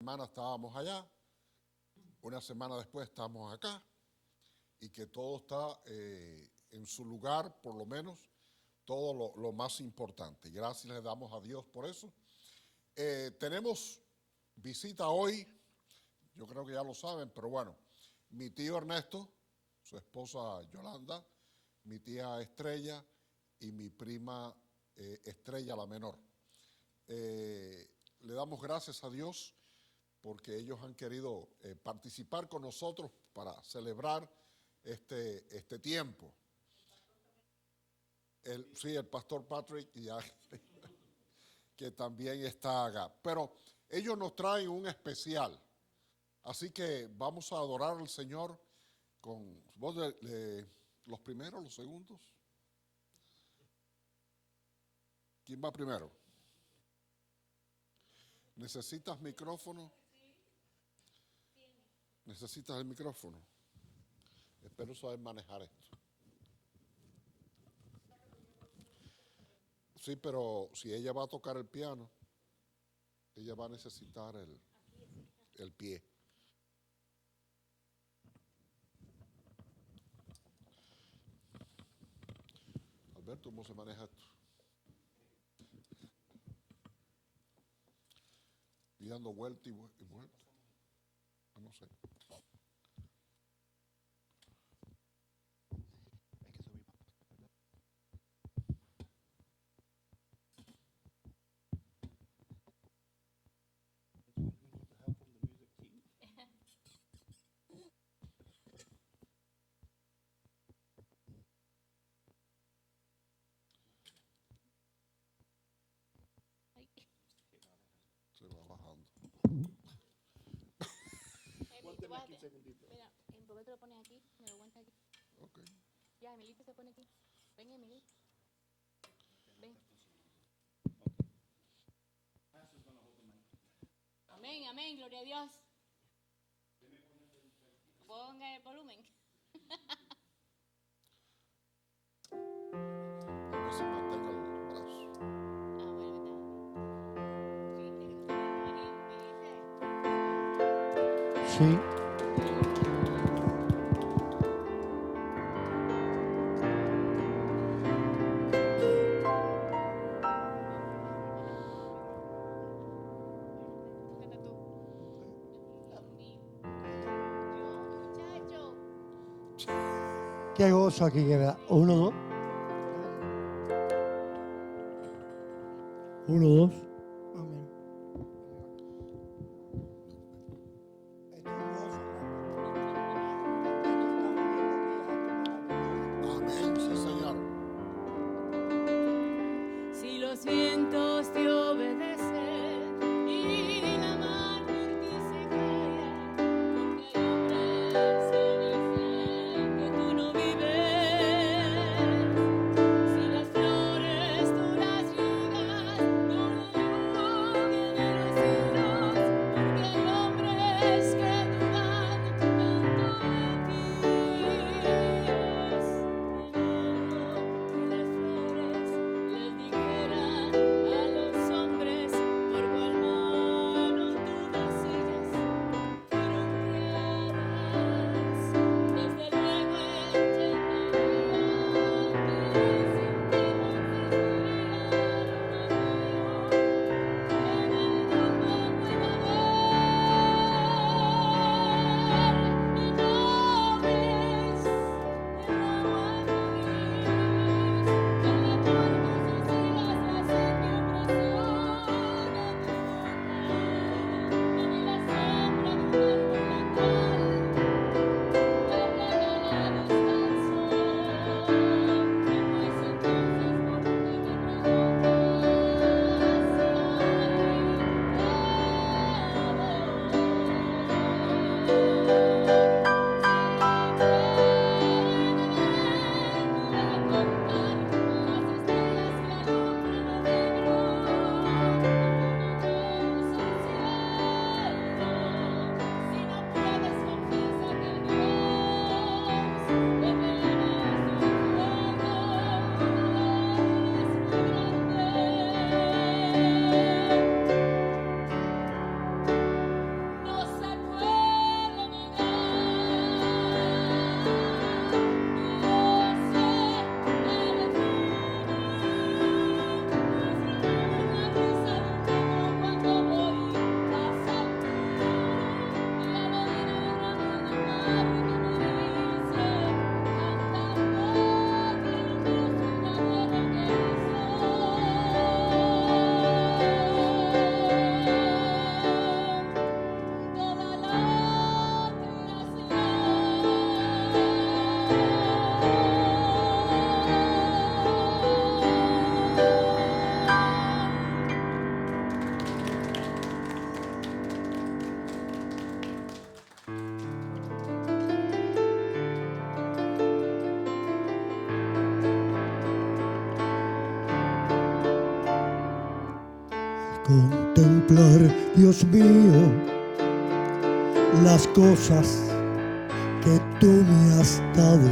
semana estábamos allá, una semana después estamos acá, y que todo está en su lugar, por lo menos, todo lo más importante. Gracias le damos a Dios por eso. Tenemos visita hoy, yo creo que ya lo saben, pero bueno, mi tío Ernesto, su esposa Yolanda, mi tía Estrella y mi prima Estrella, la menor. Le damos gracias a Dios porque ellos han querido participar con nosotros para celebrar este tiempo. Sí, el pastor Patrick, ya, que también está acá. Pero ellos nos traen un especial. Así que vamos a adorar al Señor con vos los primeros, los segundos. ¿Quién va primero? ¿Necesitas micrófono? ¿Necesitas el micrófono? Espero saber manejar esto. Sí, pero si ella va a tocar el piano, ella va a necesitar el pie. Alberto, ¿cómo se maneja esto? Y dando vuelta y vuelta. No sé. Se va bajando. Aguántame aquí un segundito. Mira, ¿por qué te lo pones aquí? Me lo aguantas aquí. Ok. Ya, Emilito se pone aquí. Ven, Emilito. Ven. Amén, amén, gloria a Dios. Ponga el volumen. A ver si mantenga el brazo. Sí. Qué gozo aquí queda. 1, 2. 1, 2. Amén. Amén, sí, Señor. Si los vientos te obedecen y la mar por ti se calla, porque hay hombres en el cielo tú no vives. Si las flores tú las riegas, no lo contemplar, Dios mío, las cosas que tú me has dado.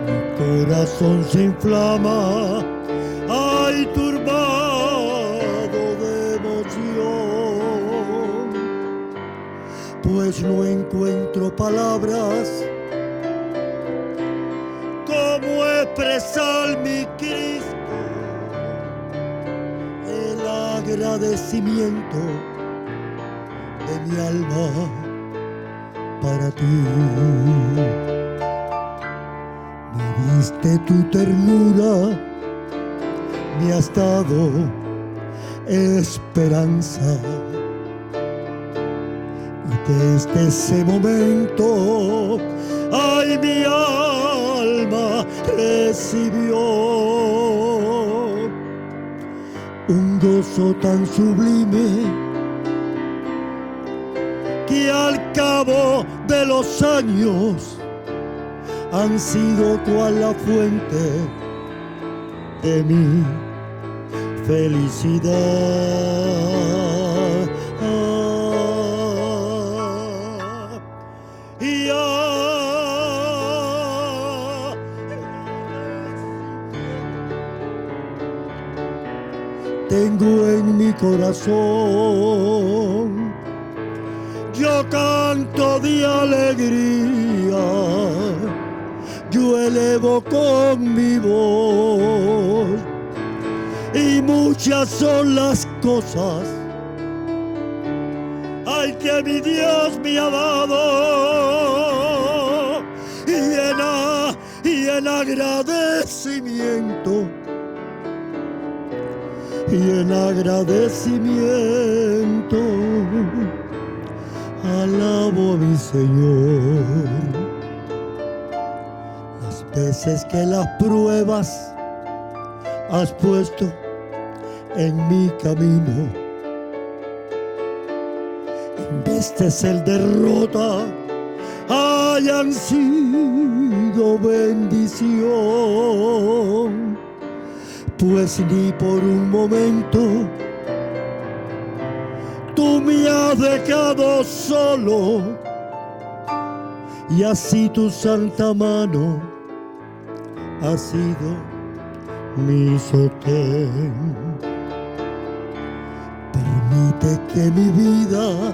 Mi corazón se inflama, ay, turbado de emoción, pues no encuentro palabras como expresar mi Cristo el agradecimiento de mi alma para ti. Me diste tu ternura, me has dado esperanza, y desde ese momento, ay, mi alma recibió un gozo tan sublime que al cabo de los años han sido cual la fuente de mi felicidad. Tengo en mi corazón, yo canto de alegría, yo elevo con mi voz, y muchas son las cosas, ay, que mi Dios me ha dado, y en agradecimiento, y en agradecimiento alabo a mi Señor. Las veces que las pruebas has puesto en mi camino, en vez de ser derrota, hayan sido bendición, pues ni por un momento tú me has dejado solo, y así tu santa mano ha sido mi sostén. Permite que mi vida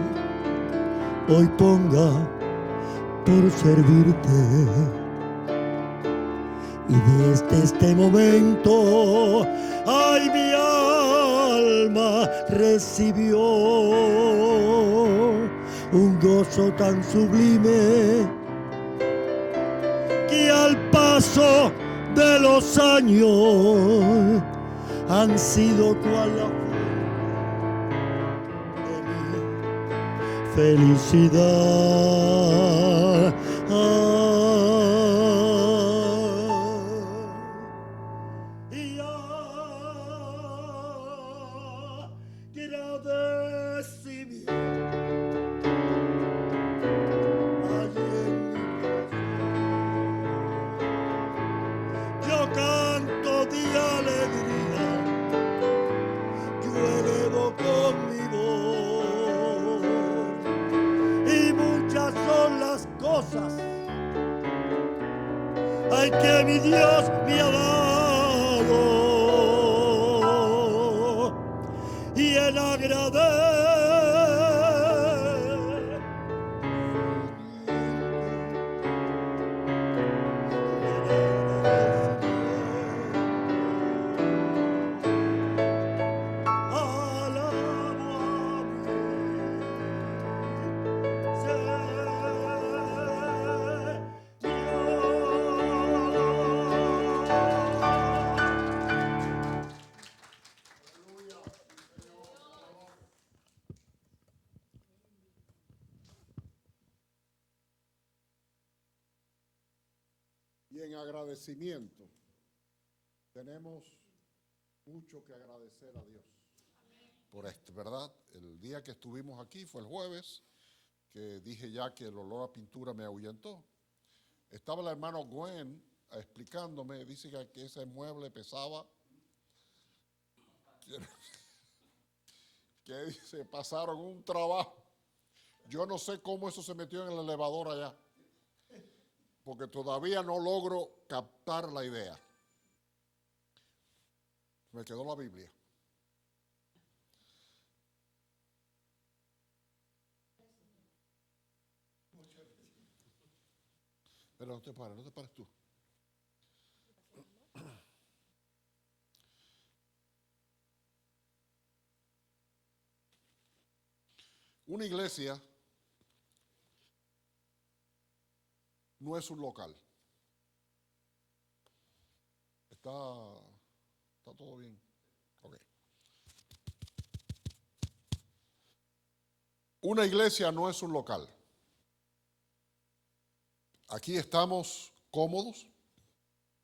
hoy ponga por servirte, y desde este momento, ay, mi alma recibió un gozo tan sublime que al paso de los años han sido cual la fuente de mi felicidad. Yo canto de alegría, yo elevo con mi voz, y muchas son las cosas, ay, que mi Dios me ha dado, y en Y en agradecimiento tenemos mucho que agradecer a Dios por esto, ¿verdad? El día que estuvimos aquí fue el jueves, que dije ya que el olor a pintura me ahuyentó. Estaba el hermano Gwen explicándome, dice que ese mueble pesaba que se pasaron un trabajo. Yo no sé cómo eso se metió en el elevador allá, porque todavía no logro captar la idea. Me quedó la Biblia. Pero no te pares tú. Una iglesia no es un local. Está todo bien. Ok. Una iglesia no es un local. Aquí estamos cómodos,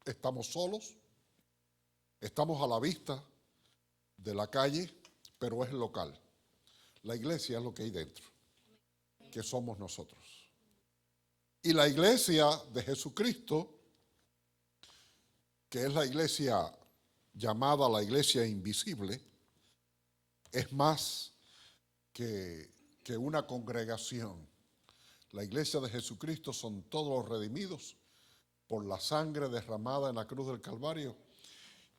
estamos solos, estamos a la vista de la calle, pero es local. La iglesia es lo que hay dentro, que somos nosotros. Y la iglesia de Jesucristo, que es la iglesia llamada la iglesia invisible, es más que una congregación. La iglesia de Jesucristo son todos los redimidos por la sangre derramada en la cruz del Calvario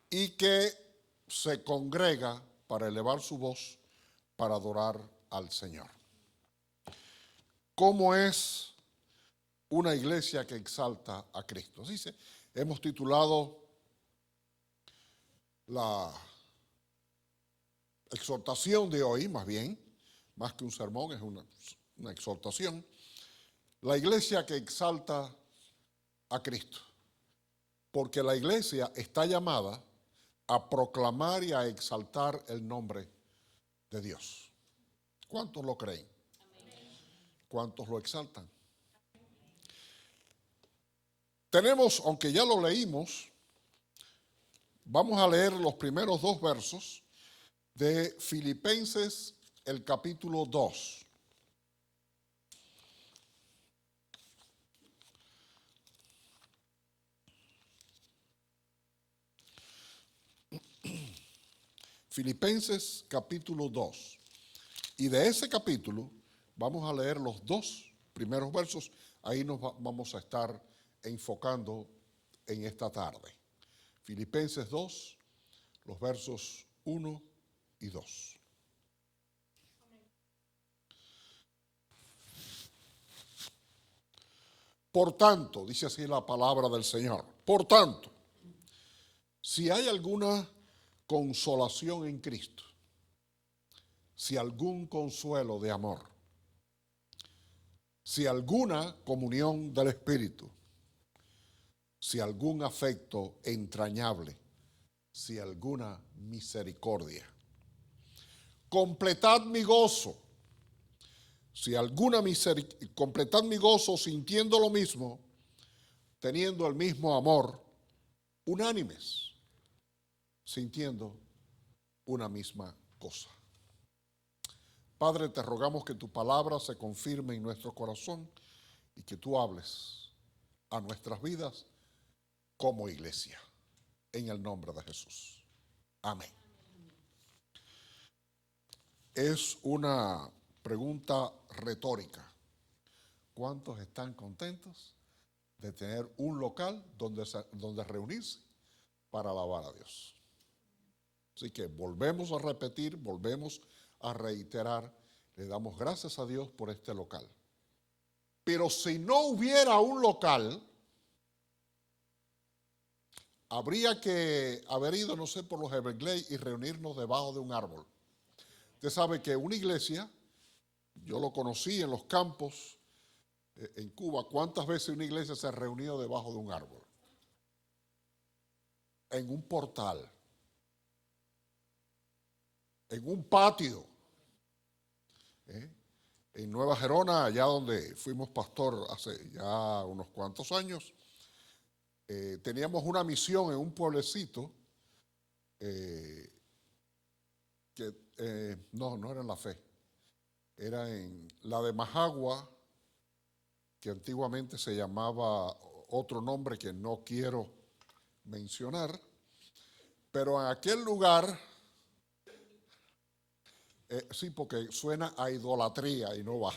y que se congrega para elevar su voz para adorar al Señor. ¿Cómo es una iglesia que exalta a Cristo? Así hemos titulado la exhortación de hoy, más que un sermón, es una exhortación. La iglesia que exalta a Cristo, porque la iglesia está llamada a proclamar y a exaltar el nombre de Dios. ¿Cuántos lo creen? ¿Cuántos lo exaltan? Tenemos, aunque ya lo leímos, vamos a leer los primeros 2 versos de Filipenses, el capítulo 2. Filipenses capítulo 2. Y de ese capítulo vamos a leer los 2 primeros versos. Ahí nos vamos a estar enfocando en esta tarde. Filipenses 2, los versos 1 y 2. Por tanto, dice así la palabra del Señor, por tanto, si hay alguna consolación en Cristo, si algún consuelo de amor, si alguna comunión del Espíritu, si algún afecto entrañable, si alguna misericordia, completad mi gozo, completad mi gozo sintiendo lo mismo, teniendo el mismo amor, unánimes, sintiendo una misma cosa. Padre, te rogamos que tu palabra se confirme en nuestro corazón y que tú hables a nuestras vidas como iglesia, en el nombre de Jesús. Amén. Es una pregunta retórica. ¿Cuántos están contentos de tener un local donde reunirse para alabar a Dios? Así que volvemos a repetir, volvemos a reiterar, le damos gracias a Dios por este local. Pero si no hubiera un local, habría que haber ido, no sé, por los Everglades y reunirnos debajo de un árbol. Usted sabe que una iglesia, yo lo conocí en los campos en Cuba, ¿cuántas veces una iglesia se reunió debajo de un árbol? En un portal, en un patio. En Nueva Gerona, allá donde fuimos pastor hace ya unos cuantos años, teníamos una misión en un pueblecito no era en La Fe, era en la de Majagua, que antiguamente se llamaba otro nombre que no quiero mencionar, pero en aquel lugar Sí, porque suena a idolatría y no va.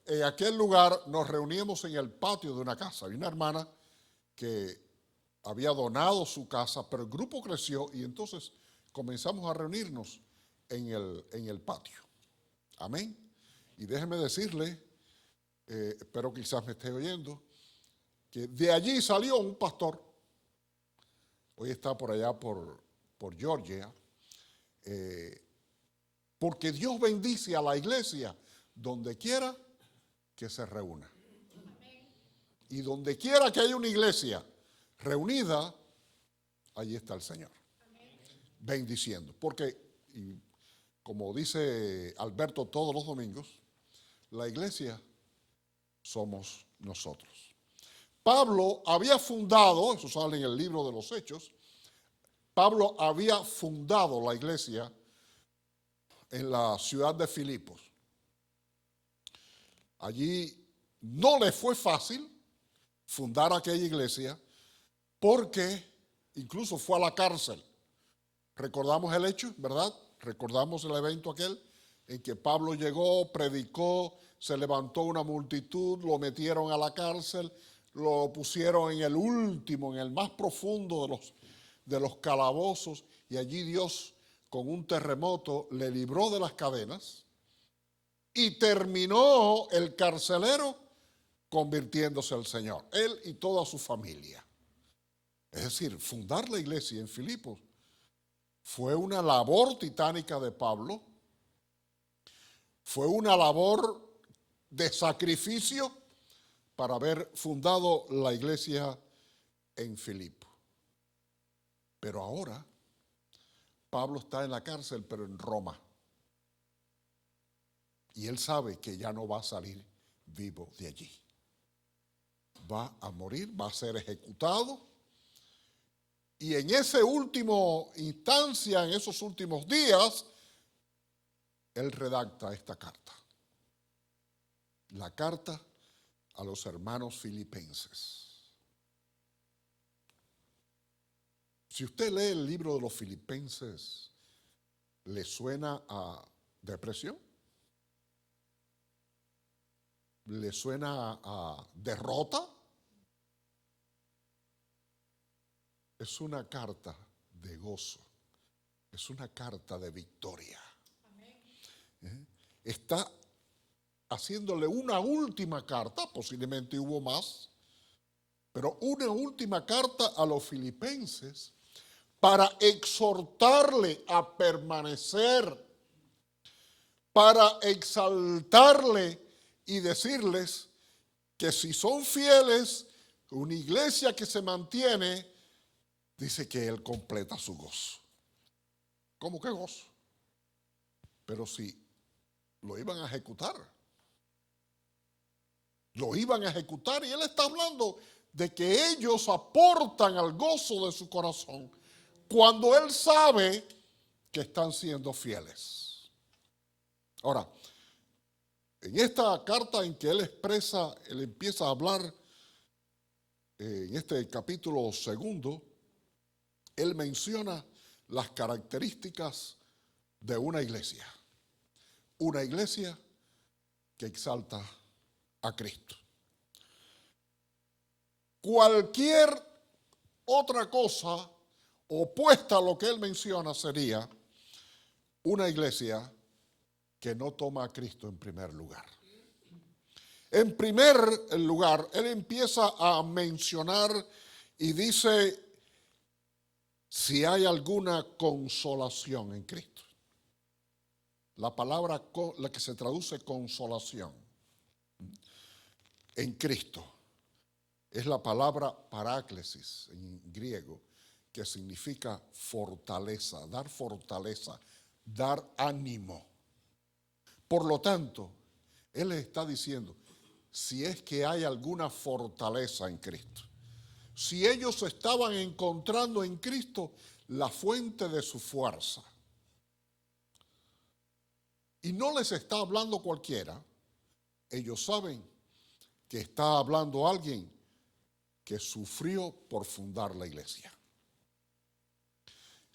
En aquel lugar nos reuníamos en el patio de una casa. Había una hermana que había donado su casa, pero el grupo creció y entonces comenzamos a reunirnos en el patio. Amén. Y déjeme decirle, espero que quizás me esté oyendo, que de allí salió un pastor. Hoy está por allá por Georgia. Porque Dios bendice a la iglesia donde quiera que se reúna. Y donde quiera que haya una iglesia reunida, allí está el Señor. Bendiciendo. Porque, y como dice Alberto todos los domingos, la iglesia somos nosotros. Pablo había fundado, eso sale en el libro de los Hechos, Pablo había fundado la iglesia en la ciudad de Filipos. Allí no le fue fácil fundar aquella iglesia porque incluso fue a la cárcel. Recordamos el hecho, ¿verdad? Recordamos el evento aquel en que Pablo llegó, predicó, se levantó una multitud, lo metieron a la cárcel, lo pusieron en el último, en el más profundo de los calabozos, y allí Dios con un terremoto le libró de las cadenas y terminó el carcelero convirtiéndose al Señor, él y toda su familia. Es decir, fundar la iglesia en Filipos fue una labor titánica de Pablo, fue una labor de sacrificio para haber fundado la iglesia en Filipos. Pero ahora Pablo está en la cárcel, pero en Roma. Y él sabe que ya no va a salir vivo de allí. Va a morir, va a ser ejecutado. Y en ese último instancia, en esos últimos días, él redacta esta carta. La carta a los hermanos filipenses. Si usted lee el libro de los Filipenses, ¿le suena a depresión? ¿Le suena a derrota? Es una carta de gozo, es una carta de victoria. Está haciéndole una última carta, posiblemente hubo más, pero una última carta a los filipenses para exhortarle a permanecer, para exaltarle y decirles que si son fieles, una iglesia que se mantiene, dice que él completa su gozo. ¿Cómo que gozo? Pero si lo iban a ejecutar. Lo iban a ejecutar y él está hablando de que ellos aportan al gozo de su corazón cuando él sabe que están siendo fieles. Ahora, en esta carta en que él expresa, él empieza a hablar, en este capítulo 2, él menciona las características de una iglesia. Una iglesia que exalta a Cristo. Cualquier otra cosa opuesta a lo que él menciona sería una iglesia que no toma a Cristo en primer lugar. En primer lugar, él empieza a mencionar y dice si hay alguna consolación en Cristo. La palabra, la que se traduce consolación en Cristo, es la palabra paráclesis en griego, que significa fortaleza, dar ánimo. Por lo tanto, él les está diciendo, si es que hay alguna fortaleza en Cristo, si ellos estaban encontrando en Cristo la fuente de su fuerza, y no les está hablando cualquiera, ellos saben que está hablando alguien que sufrió por fundar la iglesia.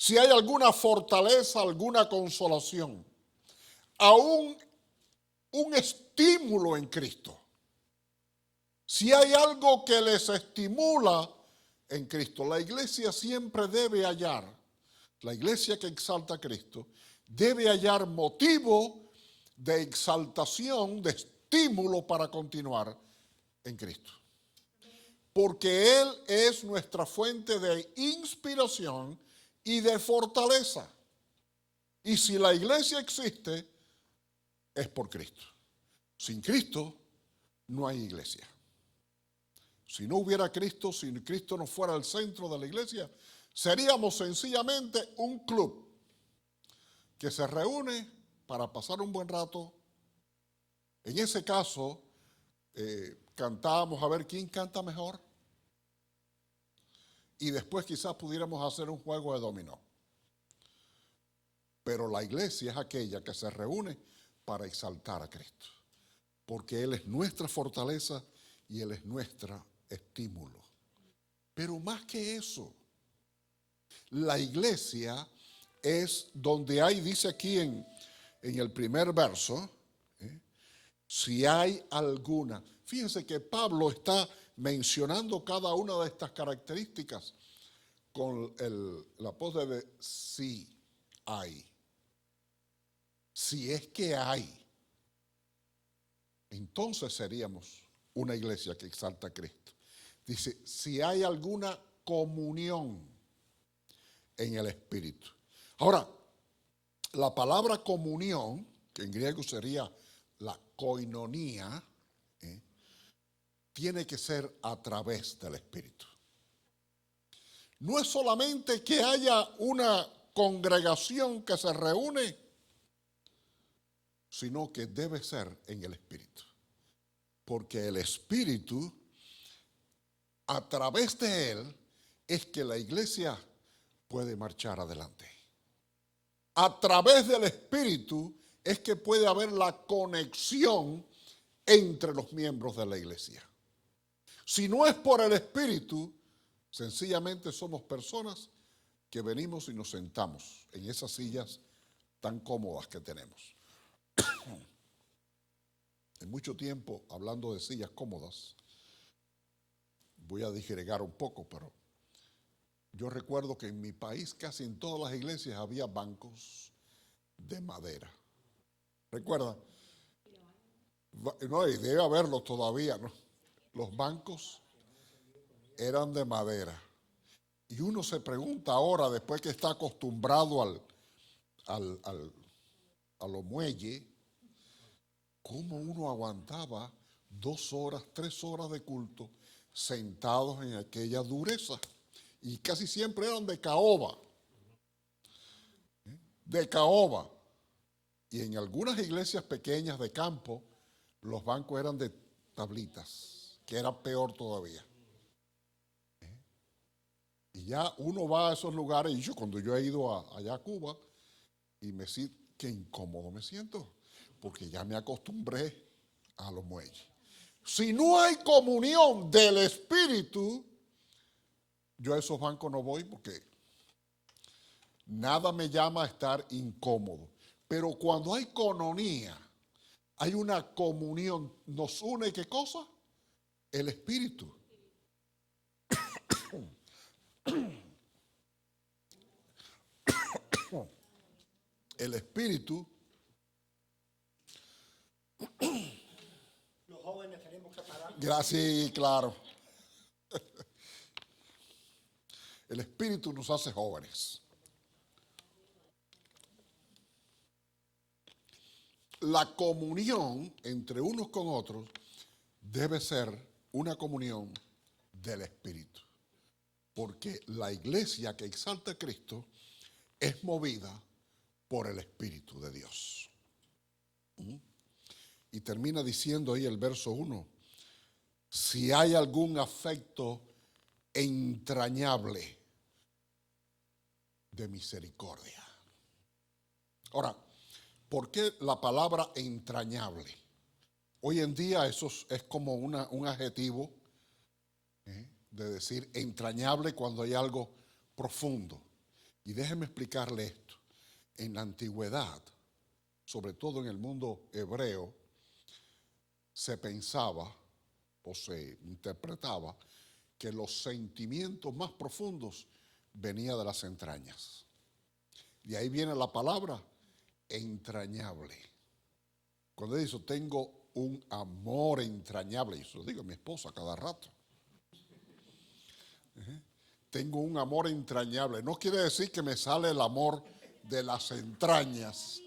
si hay alguna fortaleza, alguna consolación, aún un estímulo en Cristo. Si hay algo que les estimula en Cristo, la iglesia siempre debe hallar, la iglesia que exalta a Cristo, debe hallar motivo de exaltación, de estímulo para continuar en Cristo. Porque Él es nuestra fuente de inspiración y de fortaleza. Y si la iglesia existe, es por Cristo. Sin Cristo no hay iglesia. Si no hubiera Cristo, si Cristo no fuera el centro de la iglesia, seríamos sencillamente un club que se reúne para pasar un buen rato. En ese caso, cantábamos a ver quién canta mejor. Y después quizás pudiéramos hacer un juego de dominó. Pero la iglesia es aquella que se reúne para exaltar a Cristo. Porque Él es nuestra fortaleza y Él es nuestro estímulo. Pero más que eso, la iglesia es donde hay, dice aquí en el primer verso, si hay alguna. Fíjense que Pablo está mencionando cada una de estas características con la pose de si hay. Si es que hay, entonces seríamos una iglesia que exalta a Cristo. Dice, si hay alguna comunión en el Espíritu. Ahora, la palabra comunión, que en griego sería la koinonía, tiene que ser a través del Espíritu. No es solamente que haya una congregación que se reúne, sino que debe ser en el Espíritu. Porque el Espíritu, a través de Él, es que la iglesia puede marchar adelante. A través del Espíritu es que puede haber la conexión entre los miembros de la iglesia. Si no es por el Espíritu, sencillamente somos personas que venimos y nos sentamos en esas sillas tan cómodas que tenemos. En mucho tiempo, hablando de sillas cómodas, voy a digregar un poco, pero yo recuerdo que en mi país casi en todas las iglesias había bancos de madera. ¿Recuerdan? No, y debe haberlo todavía, ¿no? Los bancos eran de madera. Y uno se pregunta ahora, después que está acostumbrado a los muelles, ¿cómo uno aguantaba 2 horas, 3 horas de culto sentados en aquella dureza? Y casi siempre eran de caoba. De caoba. Y en algunas iglesias pequeñas de campo, los bancos eran de tablitas, que era peor todavía. Y ya uno va a esos lugares, y cuando yo he ido allá a Cuba, y me siento, qué incómodo me siento, porque ya me acostumbré a los muelles. Si no hay comunión del Espíritu, yo a esos bancos no voy porque nada me llama a estar incómodo. Pero cuando hay coinonía, hay una comunión, ¿nos une qué cosa? El Espíritu. El Espíritu. Los jóvenes tenemos que parar. Gracias, claro. El Espíritu nos hace jóvenes. La comunión entre unos con otros debe ser una comunión del Espíritu. Porque la iglesia que exalta a Cristo es movida por el Espíritu de Dios. Y termina diciendo ahí el verso 1, si hay algún afecto entrañable de misericordia. Ahora, ¿por qué la palabra entrañable? Hoy en día eso es como un adjetivo de decir entrañable cuando hay algo profundo. Y déjeme explicarle esto. En la antigüedad, sobre todo en el mundo hebreo, se pensaba o se interpretaba que los sentimientos más profundos venían de las entrañas. De ahí viene la palabra entrañable. Cuando dice, tengo un amor entrañable, y eso lo digo a mi esposa cada rato. Tengo un amor entrañable. No quiere decir que me sale el amor de las entrañas,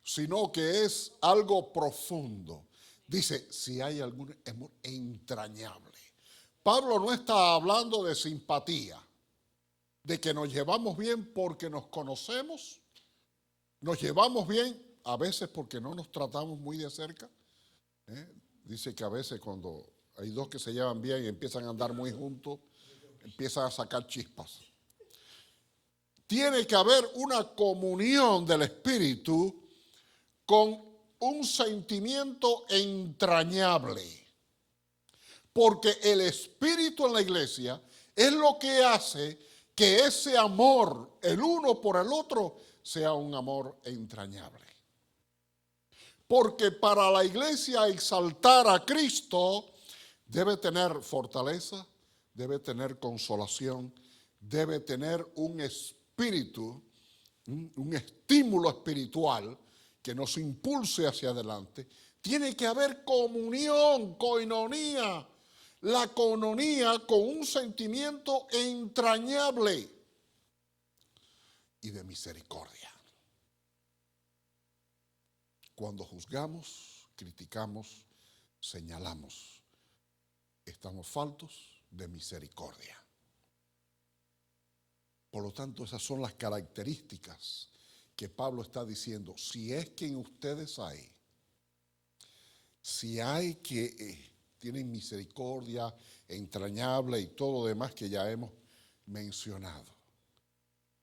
sino que es algo profundo. Dice, si hay algún amor entrañable. Pablo no está hablando de simpatía, de que nos llevamos bien porque nos conocemos, nos llevamos bien a veces porque no nos tratamos muy de cerca. Dice que a veces cuando hay dos que se llevan bien y empiezan a andar muy juntos, empiezan a sacar chispas. Tiene que haber una comunión del Espíritu con un sentimiento entrañable. Porque el Espíritu en la iglesia es lo que hace que ese amor, el uno por el otro, sea un amor entrañable. Porque para la iglesia exaltar a Cristo debe tener fortaleza, debe tener consolación, debe tener un espíritu, un estímulo espiritual que nos impulse hacia adelante. Tiene que haber comunión, coinonía, la coinonía con un sentimiento entrañable y de misericordia. Cuando juzgamos, criticamos, señalamos, estamos faltos de misericordia. Por lo tanto, esas son las características que Pablo está diciendo. Si es que en ustedes hay, si hay que tienen misericordia entrañable y todo lo demás que ya hemos mencionado,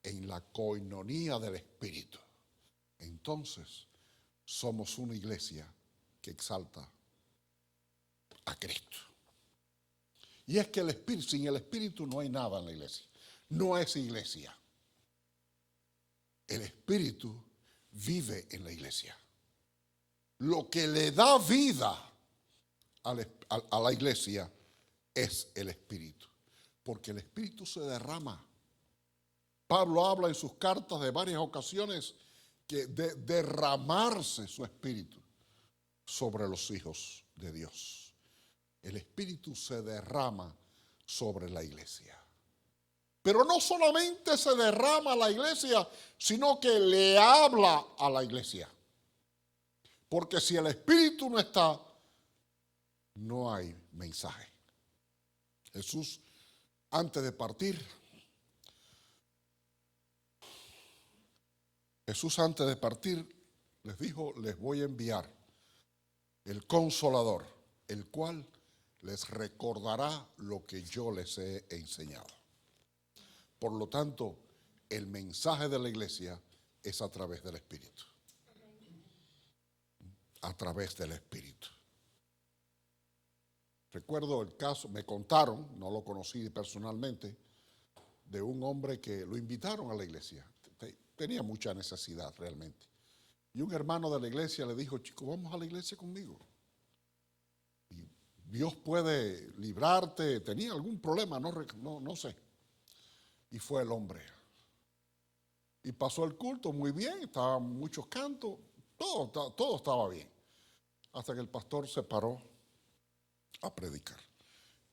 en la coinonía del Espíritu, entonces somos una iglesia que exalta a Cristo. Y es que el Espíritu, sin el Espíritu no hay nada en la iglesia. No es iglesia. El Espíritu vive en la iglesia. Lo que le da vida a la iglesia es el Espíritu. Porque el Espíritu se derrama. Pablo habla en sus cartas de varias ocasiones que de derramarse su Espíritu sobre los hijos de Dios. El Espíritu se derrama sobre la iglesia. Pero no solamente se derrama a la iglesia, sino que le habla a la iglesia. Porque si el Espíritu no está, no hay mensaje. Jesús, antes de partir, les dijo, les voy a enviar el Consolador, el cual les recordará lo que yo les he enseñado. Por lo tanto, el mensaje de la iglesia es a través del Espíritu. A través del Espíritu. Recuerdo el caso, me contaron, no lo conocí personalmente, de un hombre que lo invitaron a la iglesia. Tenía mucha necesidad realmente. Y un hermano de la iglesia le dijo, chico, vamos a la iglesia conmigo. Y Dios puede librarte, tenía algún problema, no sé. Y fue el hombre. Y pasó el culto muy bien, estaban muchos cantos, todo estaba bien. Hasta que el pastor se paró a predicar.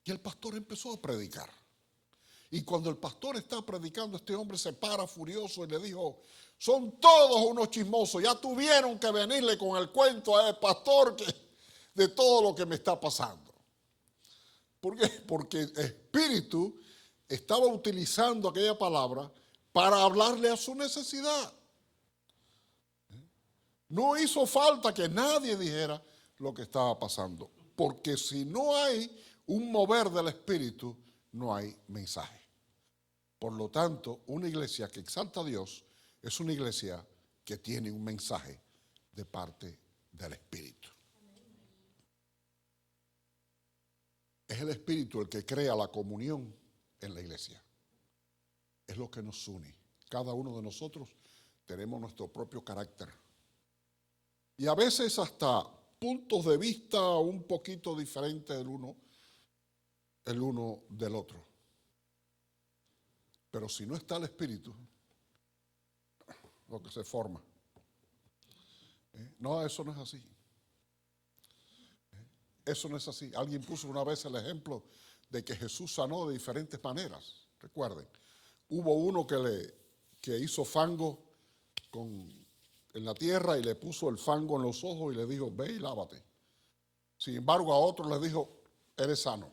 Y el pastor empezó a predicar. Y cuando el pastor está predicando, este hombre se para furioso y le dijo, son todos unos chismosos, ya tuvieron que venirle con el cuento al pastor de todo lo que me está pasando. ¿Por qué? Porque el Espíritu estaba utilizando aquella palabra para hablarle a su necesidad. No hizo falta que nadie dijera lo que estaba pasando, porque si no hay un mover del Espíritu, no hay mensaje. Por lo tanto, una iglesia que exalta a Dios es una iglesia que tiene un mensaje de parte del Espíritu. Es el Espíritu el que crea la comunión en la iglesia. es lo que nos une. Cada uno de nosotros tenemos nuestro propio carácter. Y a veces hasta puntos de vista un poquito diferentes el uno del otro. Pero si no está el Espíritu, lo que se forma. No, eso no es así. Eso no es así. Alguien puso una vez el ejemplo de que Jesús sanó de diferentes maneras. Recuerden, hubo uno que hizo fango en la tierra y le puso el fango en los ojos y le dijo, ve y lávate. Sin embargo, a otro le dijo, eres sano.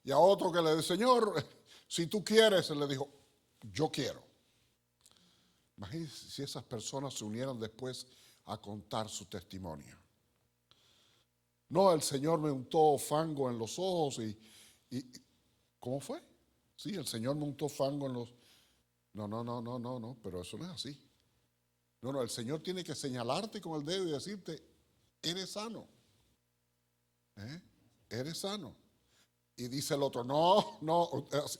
Y a otro que le dijo, Señor, si tú quieres, él le dijo, yo quiero. Imagínense si esas personas se unieran después a contar su testimonio. No, el Señor me untó fango en los ojos y ¿cómo fue? Sí, el Señor me untó fango en los... No, pero eso no es así. No, el Señor tiene que señalarte con el dedo y decirte, eres sano. Eres sano. Y dice el otro, no,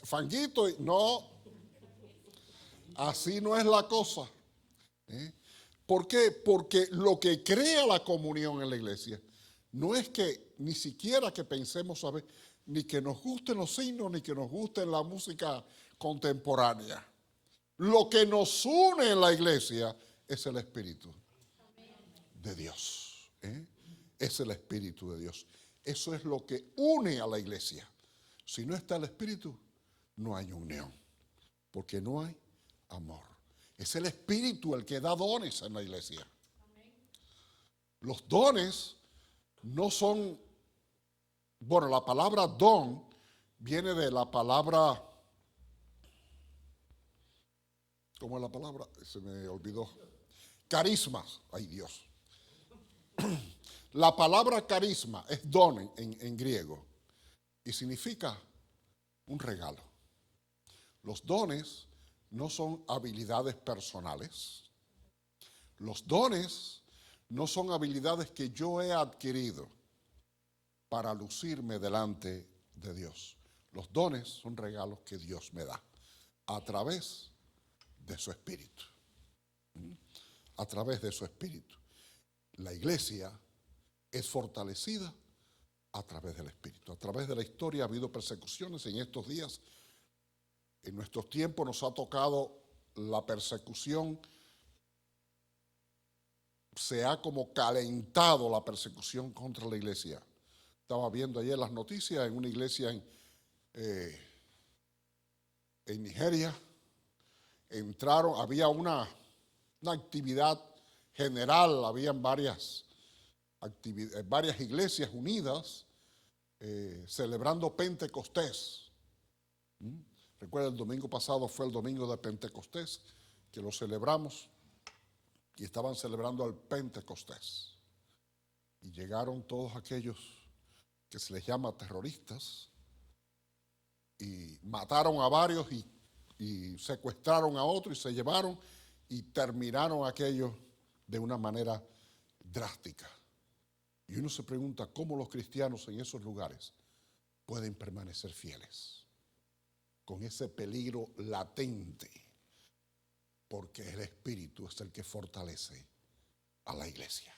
fanguito, no. Así no es la cosa. ¿Por qué? Porque lo que crea la comunión en la iglesia no es que ni siquiera que pensemos a ver, ni que nos gusten los signos, ni que nos guste la música contemporánea. Lo que nos une en la iglesia es el Espíritu de Dios. Es el Espíritu de Dios. Eso es lo que une a la iglesia. Si no está el Espíritu, no hay unión, porque no hay amor. Es el Espíritu el que da dones en la iglesia. Los dones no son, bueno, la palabra don viene de la palabra, ¿cómo es la palabra? Se me olvidó. Carismas, ay Dios. La palabra carisma es don en griego y significa un regalo. Los dones no son habilidades personales. Los dones no son habilidades que yo he adquirido para lucirme delante de Dios. Los dones son regalos que Dios me da a través de su Espíritu. A través de su Espíritu. La iglesia es fortalecida a través del Espíritu. A través de la historia ha habido persecuciones en estos días. En nuestros tiempos nos ha tocado la persecución. Se ha como calentado la persecución contra la iglesia. Estaba viendo ayer las noticias en una iglesia en Nigeria. Entraron, había una actividad general, habían varias iglesias unidas celebrando Pentecostés. Recuerda, el domingo pasado fue el domingo de Pentecostés, que lo celebramos, y estaban celebrando el Pentecostés. Y llegaron todos aquellos que se les llama terroristas, y mataron a varios y secuestraron a otros y se llevaron y terminaron aquello de una manera drástica. Y uno se pregunta cómo los cristianos en esos lugares pueden permanecer fieles con ese peligro latente, porque el Espíritu es el que fortalece a la iglesia.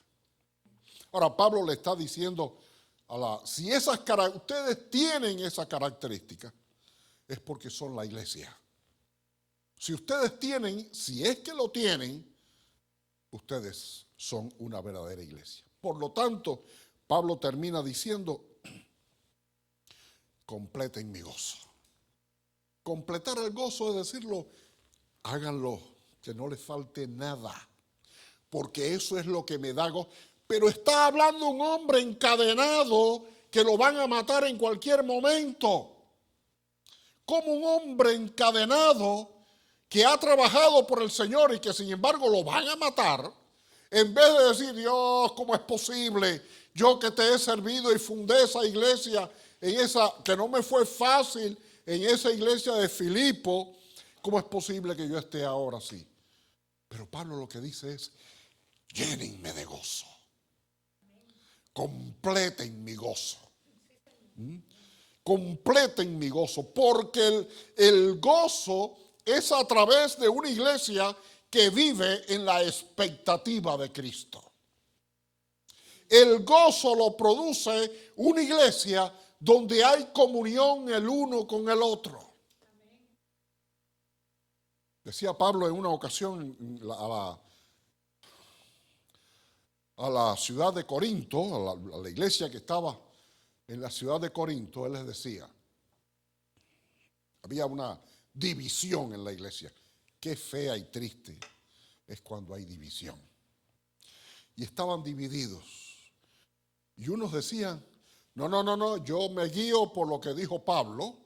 Ahora Pablo le está diciendo si ustedes tienen esa característica, es porque son la iglesia. Si ustedes tienen, si es que lo tienen, ustedes son una verdadera iglesia. Por lo tanto, Pablo termina diciendo, completen mi gozo. Completar el gozo es decirlo, háganlo, que no les falte nada, porque eso es lo que me da gozo. Pero está hablando un hombre encadenado que lo van a matar en cualquier momento. Como un hombre encadenado que ha trabajado por el Señor y que sin embargo lo van a matar, en vez de decir, Dios, ¿cómo es posible? Yo que te he servido y fundé esa iglesia, que no me fue fácil, en esa iglesia de Filipo, ¿cómo es posible que yo esté ahora así? Pero Pablo lo que dice es, llénenme de gozo. Completen mi gozo. completen mi gozo, porque el gozo es a través de una iglesia que vive en la expectativa de Cristo. El gozo lo produce una iglesia donde hay comunión el uno con el otro. Decía Pablo en una ocasión a la ciudad de Corinto, a la iglesia que estaba en la ciudad de Corinto, él les decía, había una división en la iglesia. Qué fea y triste es cuando hay división. Y estaban divididos. Y unos decían, no, yo me guío por lo que dijo Pablo.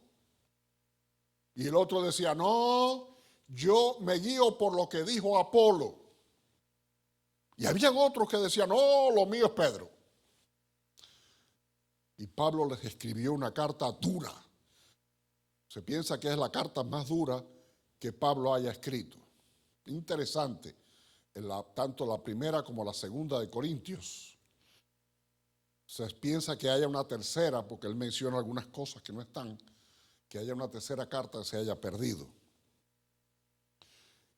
Y el otro decía, no, yo me guío por lo que dijo Apolo. Y habían otros que decían, no, lo mío es Pedro. Y Pablo les escribió una carta dura. Se piensa que es la carta más dura que Pablo haya escrito. Interesante, tanto la primera como la segunda de Corintios. Se piensa que haya una tercera, porque él menciona algunas cosas que no están, que haya una tercera carta que se haya perdido.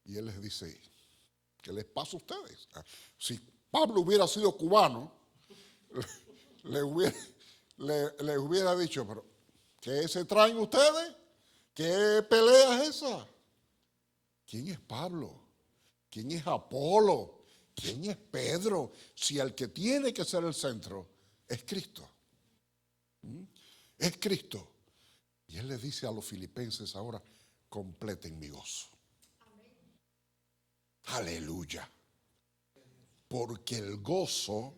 Y él les dice, ¿qué les pasa a ustedes? Si Pablo hubiera sido cubano, le hubiera dicho, pero ¿qué se traen ustedes? ¿Qué pelea es esa? ¿Quién es Pablo? ¿Quién es Apolo? ¿Quién es Pedro? Si el que tiene que ser el centro es Cristo. Es Cristo. Y él le dice a los filipenses ahora, completen mi gozo. Amén. Aleluya. Porque el gozo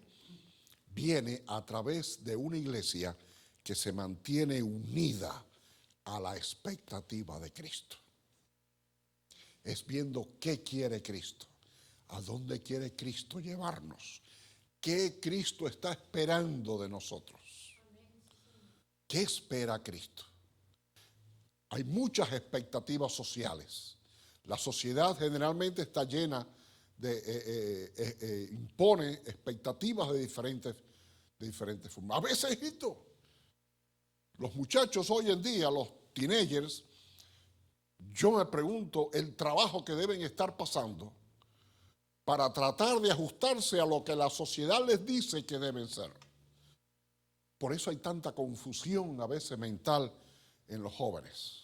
viene a través de una iglesia que se mantiene unida a la expectativa de Cristo. Es viendo qué quiere Cristo, a dónde quiere Cristo llevarnos, qué Cristo está esperando de nosotros. ¿Qué espera Cristo? Hay muchas expectativas sociales. La sociedad generalmente está llena impone expectativas de diferentes formas. A veces esto, los muchachos hoy en día, los teenagers, yo me pregunto el trabajo que deben estar pasando para tratar de ajustarse a lo que la sociedad les dice que deben ser. Por eso hay tanta confusión a veces mental en los jóvenes.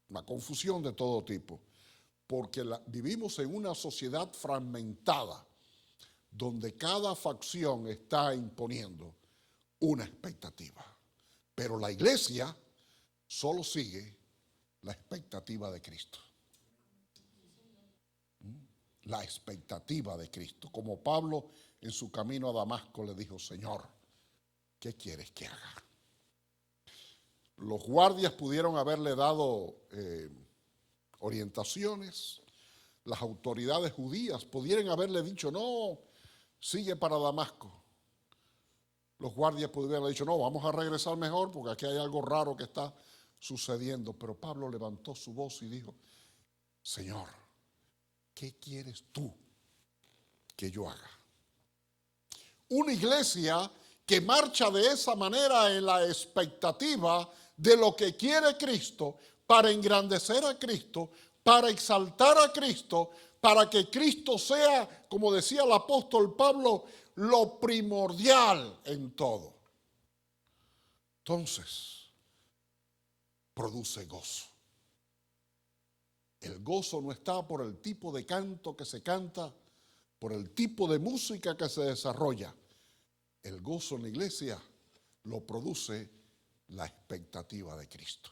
Una confusión de todo tipo. Porque vivimos en una sociedad fragmentada, donde cada facción está imponiendo una expectativa. Pero la iglesia solo sigue la expectativa de Cristo. La expectativa de Cristo. Como Pablo en su camino a Damasco le dijo, Señor, ¿qué quieres que haga? Los guardias pudieron haberle dado orientaciones. Las autoridades judías pudieran haberle dicho, no, sigue para Damasco. Los guardias pudieran haber dicho, no, vamos a regresar mejor porque aquí hay algo raro que está sucediendo. Pero Pablo levantó su voz y dijo, Señor, ¿qué quieres tú que yo haga? Una iglesia que marcha de esa manera en la expectativa de lo que quiere Cristo, para engrandecer a Cristo, para exaltar a Cristo, para que Cristo sea, como decía el apóstol Pablo, lo primordial en todo. Entonces, produce gozo. El gozo no está por el tipo de canto que se canta, por el tipo de música que se desarrolla. El gozo en la iglesia lo produce la expectativa de Cristo.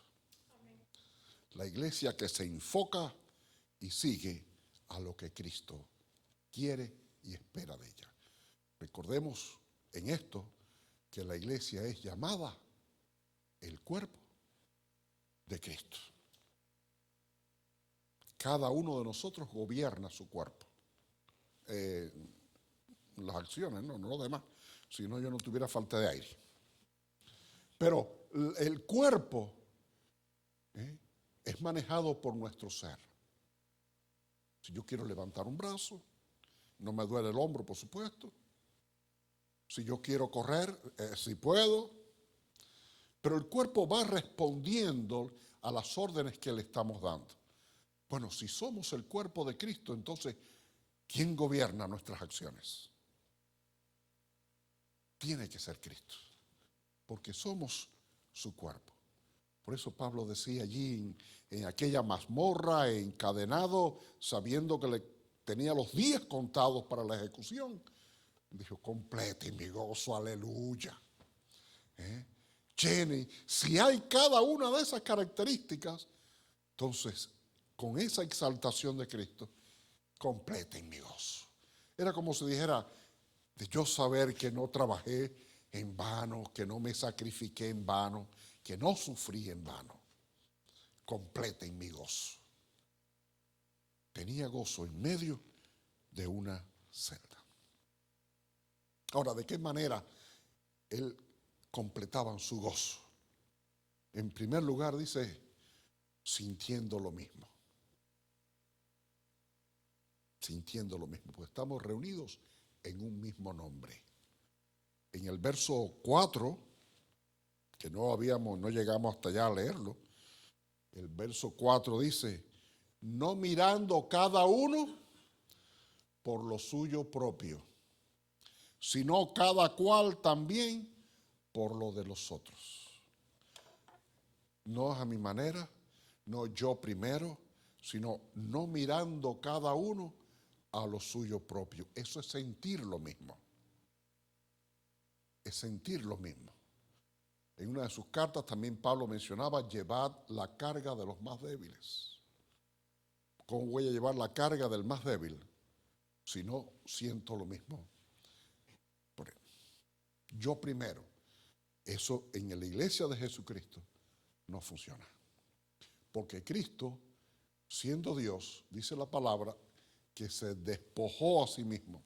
La iglesia que se enfoca y sigue a lo que Cristo quiere y espera de ella. Recordemos en esto que la iglesia es llamada el cuerpo de Cristo. Cada uno de nosotros gobierna su cuerpo. Las acciones, no lo demás. Si no, yo no tuviera falta de aire. Pero el cuerpo es manejado por nuestro ser. Si yo quiero levantar un brazo, no me duele el hombro, por supuesto. Si yo quiero correr, si puedo. Pero el cuerpo va respondiendo a las órdenes que le estamos dando. Bueno, si somos el cuerpo de Cristo, entonces, ¿quién gobierna nuestras acciones? Tiene que ser Cristo, porque somos su cuerpo. Por eso Pablo decía allí en aquella mazmorra, encadenado, sabiendo que le tenía los días contados para la ejecución, dijo: complete mi gozo, aleluya. Llene, si hay cada una de esas características, entonces con esa exaltación de Cristo, completen mi gozo. Era como si dijera: de yo saber que no trabajé en vano, que no me sacrifiqué en vano, que no sufrí en vano, completen mi gozo. Tenía gozo en medio de una celda. Ahora, ¿de qué manera él completaban su gozo? En primer lugar, dice, sintiendo lo mismo. Sintiendo lo mismo, pues estamos reunidos en un mismo nombre. En el verso 4, que no llegamos hasta allá a leerlo, el verso 4 dice: no mirando cada uno por lo suyo propio, sino cada cual también por lo de los otros. No es a mi manera, no yo primero, sino no mirando cada uno a lo suyo propio. Eso es sentir lo mismo. Es sentir lo mismo. En una de sus cartas también Pablo mencionaba: llevad la carga de los más débiles. ¿Cómo voy a llevar la carga del más débil si no siento lo mismo? Yo primero. Eso en la iglesia de Jesucristo no funciona. Porque Cristo, siendo Dios, dice la palabra, que se despojó a sí mismo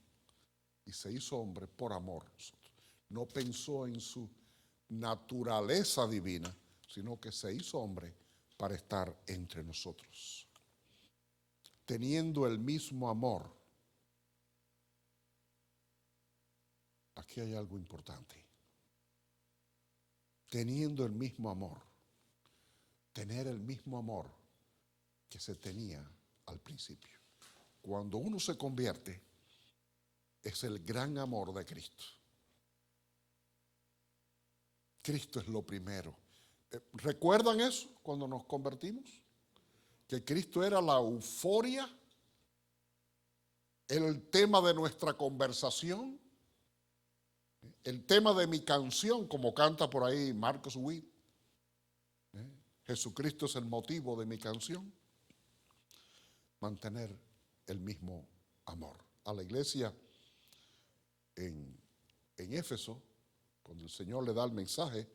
y se hizo hombre por amor a nosotros. No pensó en su naturaleza divina, sino que se hizo hombre para estar entre nosotros. Teniendo el mismo amor. Aquí hay algo importante. Teniendo el mismo amor. Tener el mismo amor que se tenía al principio. Cuando uno se convierte, es el gran amor de Cristo. Cristo es lo primero. ¿Recuerdan eso cuando nos convertimos? Que Cristo era la euforia, el tema de nuestra conversación, el tema de mi canción, como canta por ahí Marcos Witt. Jesucristo es el motivo de mi canción. Mantener el mismo amor. A la iglesia en Éfeso, cuando el Señor le da el mensaje,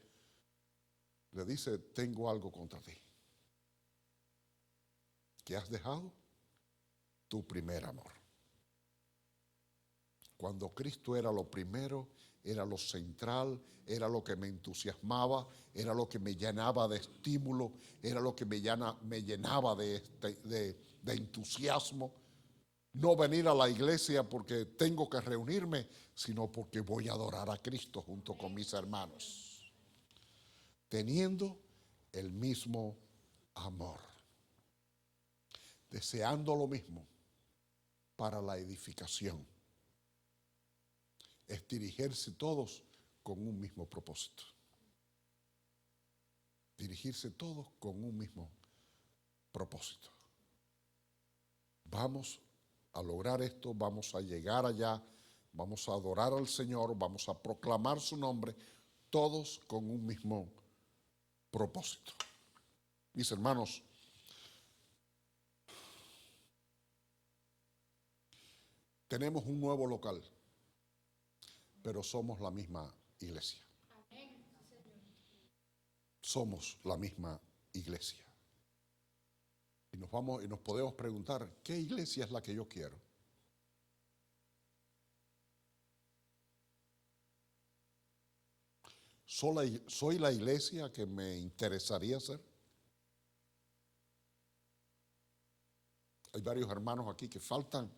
le dice: tengo algo contra ti, que has dejado tu primer amor. Cuando Cristo era lo primero, era lo central, era lo que me entusiasmaba, era lo que me llenaba de estímulo, era lo que me llenaba de entusiasmo. No venir a la iglesia porque tengo que reunirme, sino porque voy a adorar a Cristo junto con mis hermanos. Teniendo el mismo amor. Deseando lo mismo para la edificación. Es dirigirse todos con un mismo propósito. Dirigirse todos con un mismo propósito. Vamos a lograr esto, vamos a llegar allá, vamos a adorar al Señor, vamos a proclamar su nombre, todos con un mismo propósito. Mis hermanos, tenemos un nuevo local, pero somos la misma iglesia. Somos la misma iglesia. Y nos podemos preguntar: ¿qué iglesia es la que yo quiero? ¿Soy la iglesia que me interesaría ser? Hay varios hermanos aquí que faltan.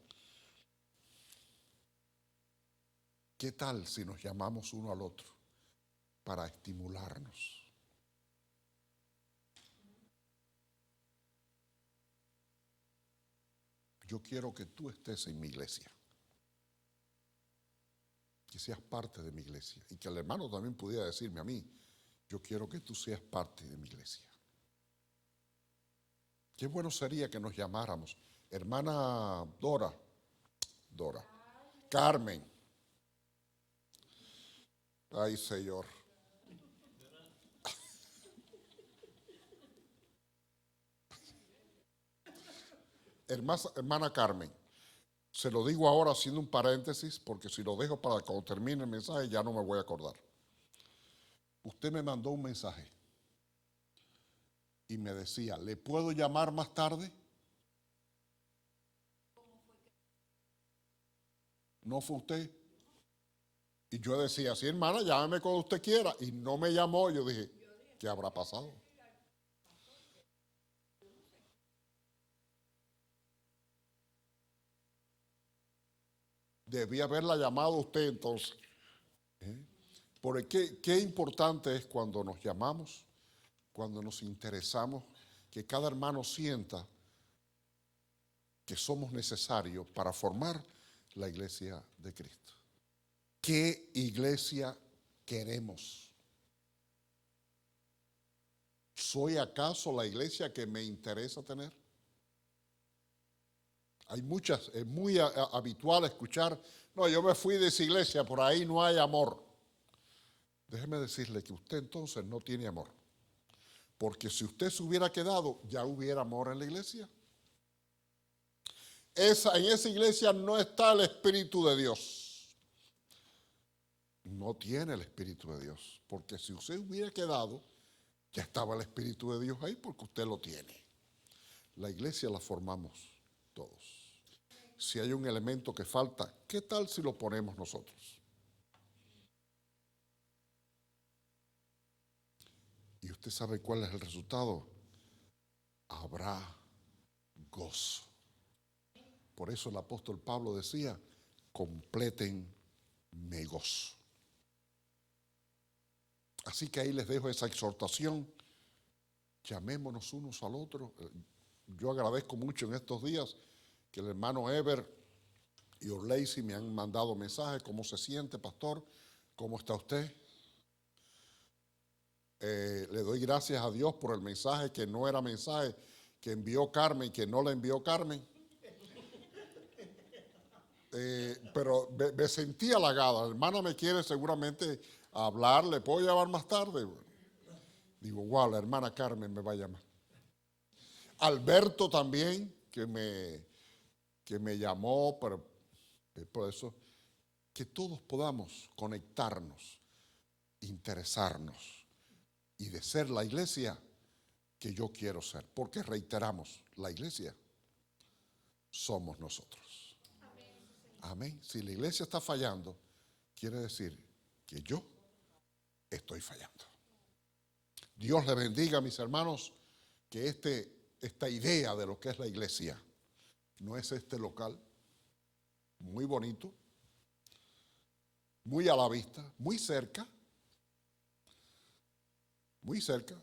¿Qué tal si nos llamamos uno al otro para estimularnos? yo quiero que tú estés en mi iglesia, que seas parte de mi iglesia, y que el hermano también pudiera decirme a mí, yo quiero que tú seas parte de mi iglesia. Qué bueno sería que nos llamáramos, hermana Dora, Carmen, ay Señor, hermana Carmen, se lo digo ahora haciendo un paréntesis, porque si lo dejo para cuando termine el mensaje ya no me voy a acordar. Usted me mandó un mensaje y me decía, ¿le puedo llamar más tarde? ¿No fue usted? Y yo decía, sí, hermana, llámeme cuando usted quiera. Y no me llamó. Yo dije, ¿qué habrá pasado? Debí haberla llamado usted entonces. Porque qué importante es cuando nos llamamos, cuando nos interesamos, que cada hermano sienta que somos necesarios para formar la iglesia de Cristo. ¿Qué iglesia queremos? ¿Soy acaso la iglesia que me interesa tener? Hay muchas, es muy habitual escuchar, no, yo me fui de esa iglesia, por ahí no hay amor. Déjeme decirle que usted entonces no tiene amor. Porque si usted se hubiera quedado, ya hubiera amor en la iglesia. En esa iglesia no está el Espíritu de Dios. No tiene el Espíritu de Dios. Porque si usted hubiera quedado, ya estaba el Espíritu de Dios ahí porque usted lo tiene. La iglesia la formamos todos. Si hay un elemento que falta, ¿qué tal si lo ponemos nosotros? ¿Y usted sabe cuál es el resultado? Habrá gozo. Por eso el apóstol Pablo decía, completen mi gozo. Así que ahí les dejo esa exhortación. Llamémonos unos al otro. Yo agradezco mucho en estos días que el hermano Ever y Orleisy me han mandado mensajes. ¿Cómo se siente, pastor? ¿Cómo está usted? Le doy gracias a Dios por el mensaje que no era mensaje que envió Carmen y que no le envió Carmen. Pero me sentí halagada. La hermana me quiere seguramente hablar. ¿Le puedo llamar más tarde? Digo, wow, la hermana Carmen me va a llamar. Alberto también, que me llamó, pero por eso, que todos podamos conectarnos, interesarnos y de ser la iglesia que yo quiero ser. Porque reiteramos, la iglesia somos nosotros. Amén. Si la iglesia está fallando, quiere decir que yo estoy fallando. Dios le bendiga, mis hermanos, que esta idea de lo que es la iglesia no es este local, muy bonito, muy a la vista, muy cerca,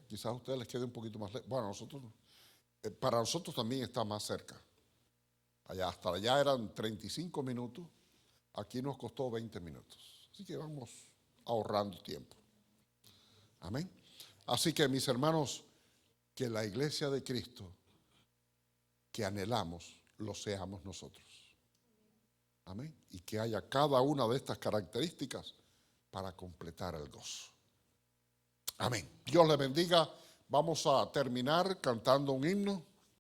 quizás a ustedes les quede un poquito más lejos. Bueno, para nosotros también está más cerca. Hasta allá eran 35 minutos, aquí nos costó 20 minutos. Así que vamos ahorrando tiempo. Amén. Así que, mis hermanos, que la iglesia de Cristo que anhelamos lo seamos nosotros. Amén. Y que haya cada una de estas características para completar el gozo. Amén. Dios les bendiga. Vamos a terminar cantando un himno.